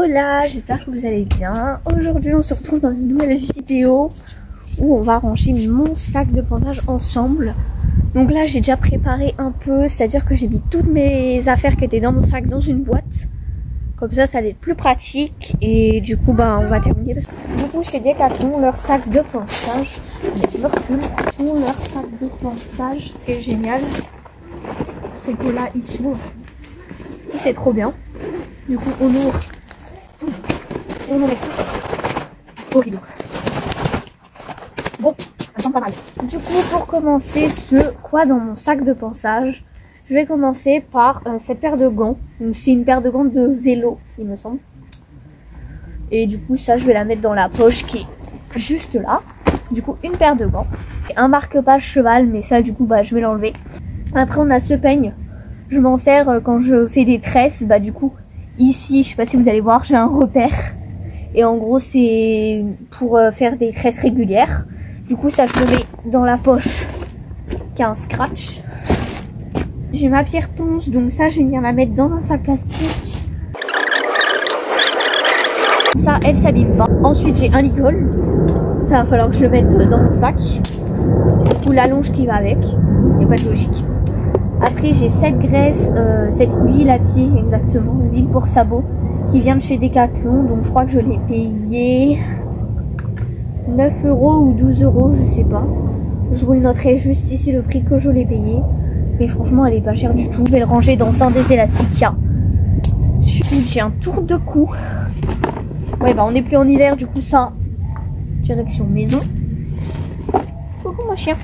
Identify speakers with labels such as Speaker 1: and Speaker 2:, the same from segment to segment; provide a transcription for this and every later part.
Speaker 1: Hola, j'espère que vous allez bien. Aujourd'hui on se retrouve dans une nouvelle vidéo où on va ranger mon sac de ponçage ensemble. Donc là j'ai déjà préparé un peu, c'est à dire que j'ai mis toutes mes affaires qui étaient dans mon sac dans une boîte. Comme ça va être plus pratique et du coup on va terminer. Du coup chez Decathlon leur sac de ponçage, je me recule, leur sac de ponçage, ce qui est génial c'est que là il s'ouvre et c'est trop bien. Du coup on ouvre. C'est horrible. Bon, ça sent pas mal. Du coup, pour commencer quoi dans mon sac de ponçage, je vais commencer par cette paire de gants. Donc c'est une paire de gants de vélo, il me semble. Et du coup, ça, je vais la mettre dans la poche qui est juste là. Du coup, une paire de gants. Et un marque-page cheval, mais ça, du coup, je vais l'enlever. Après, on a ce peigne. Je m'en sers quand je fais des tresses. Du coup, ici, je sais pas si vous allez voir, j'ai un repère. Et en gros, c'est pour faire des tresses régulières. Du coup, ça, je le mets dans la poche qui a un scratch. J'ai ma pierre ponce, donc ça, je vais venir la mettre dans un sac plastique. Ça, elle s'abîme pas. Ensuite, j'ai un licol. Ça va falloir que je le mette dans mon sac. Ou la longe qui va avec. Il n'y a pas de logique. Après, j'ai cette graisse, cette huile à pied, exactement. L'huile pour sabot. Qui vient de chez Decathlon, donc je crois que je l'ai payé 9 € ou 12 €, je sais pas. Je vous le noterai juste ici le prix que je l'ai payé. Mais franchement, elle est pas chère du tout. Je vais le ranger dans un des élastiques qu'il y a. Ensuite, j'ai un tour de cou. Ouais, on n'est plus en hiver, du coup, ça, direction maison. Coucou, mon chien.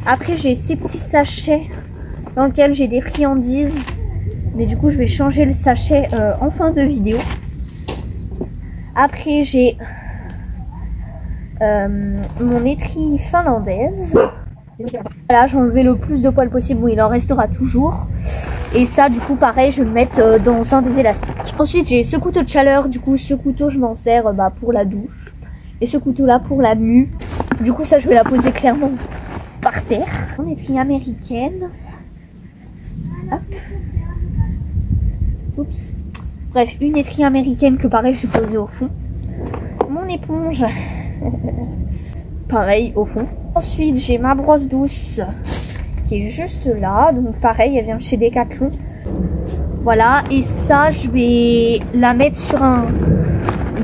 Speaker 1: Après, j'ai ces petits sachets dans lesquels j'ai des friandises. Mais du coup, je vais changer le sachet en fin de vidéo. Après, j'ai mon étrie finlandaise. Voilà, j'ai enlevé le plus de poils possible. Bon, il en restera toujours. Et ça, du coup, pareil, je vais le mettre dans un des élastiques. Ensuite, j'ai ce couteau de chaleur. Du coup, ce couteau, je m'en sers pour la douche. Et ce couteau-là pour la mue. Du coup, ça, je vais la poser clairement par terre. Mon étrie américaine. Hop. Oups. Bref, une étrie américaine que pareil je vais poser au fond. Mon éponge. Pareil au fond. Ensuite j'ai ma brosse douce qui est juste là. Donc pareil, elle vient de chez Decathlon. Voilà, et ça je vais la mettre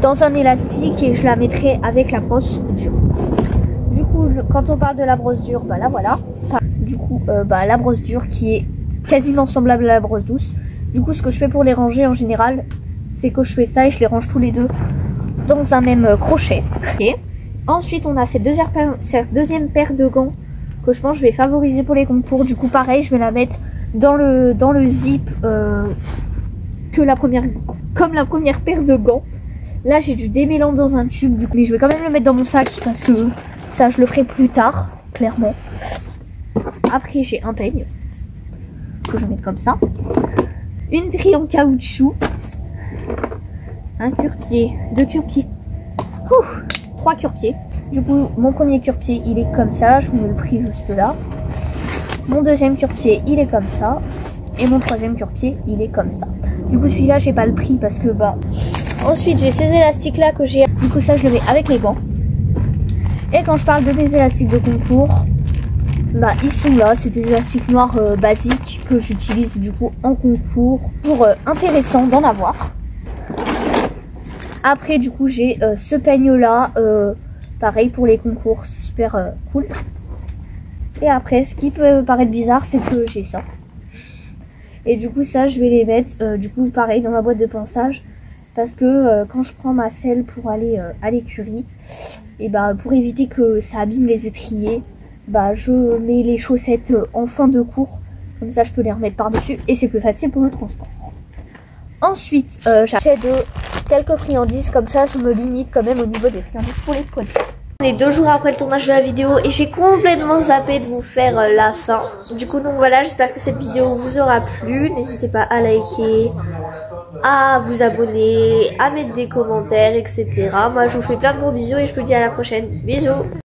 Speaker 1: dans un élastique et je la mettrai avec la brosse dure. Du coup, quand on parle de la brosse dure, la voilà. Du coup, la brosse dure qui est quasiment semblable à la brosse douce. Du coup, ce que je fais pour les ranger en général, c'est que je fais ça et je les range tous les deux dans un même crochet. Okay. Ensuite, on a cette deuxième paire de gants que je pense que je vais favoriser pour les concours. Du coup, pareil, je vais la mettre dans le zip comme la première paire de gants. Là, j'ai du démêlant dans un tube, du coup, mais je vais quand même le mettre dans mon sac parce que ça, je le ferai plus tard, clairement. Après, j'ai un peigne que je vais mettre comme ça. Une grille en caoutchouc, un cure-pied, 2 cure-pieds, 3 cure-pieds. Du coup, mon premier cure-pied, il est comme ça. Je vous mets le prix juste là. Mon deuxième cure-pied, il est comme ça. Et mon troisième cure-pied, il est comme ça. Du coup, celui-là, j'ai pas le prix parce que Ensuite, j'ai ces élastiques-là que j'ai. Du coup, ça, je le mets avec les gants. Et quand je parle de mes élastiques de concours, ils sont là, c'est des élastiques noirs basiques que j'utilise du coup en concours. Toujours intéressant d'en avoir. Après du coup j'ai ce peigne là, pareil pour les concours, super cool. Et après ce qui peut paraître bizarre c'est que j'ai ça. Et du coup ça je vais les mettre du coup pareil dans ma boîte de ponçage. Parce que quand je prends ma selle pour aller à l'écurie, et pour éviter que ça abîme les étriers, je mets les chaussettes en fin de cours. Comme ça je peux les remettre par dessus et c'est plus facile pour le transport. Ensuite j'achète quelques friandises, comme ça je me limite quand même au niveau des friandises pour les poils. On est 2 jours après le tournage de la vidéo et j'ai complètement zappé de vous faire la fin. Du coup donc voilà, j'espère que cette vidéo vous aura plu. N'hésitez pas à liker, à vous abonner, à mettre des commentaires, etc. Moi je vous fais plein de gros bisous et je vous dis à la prochaine. Bisous.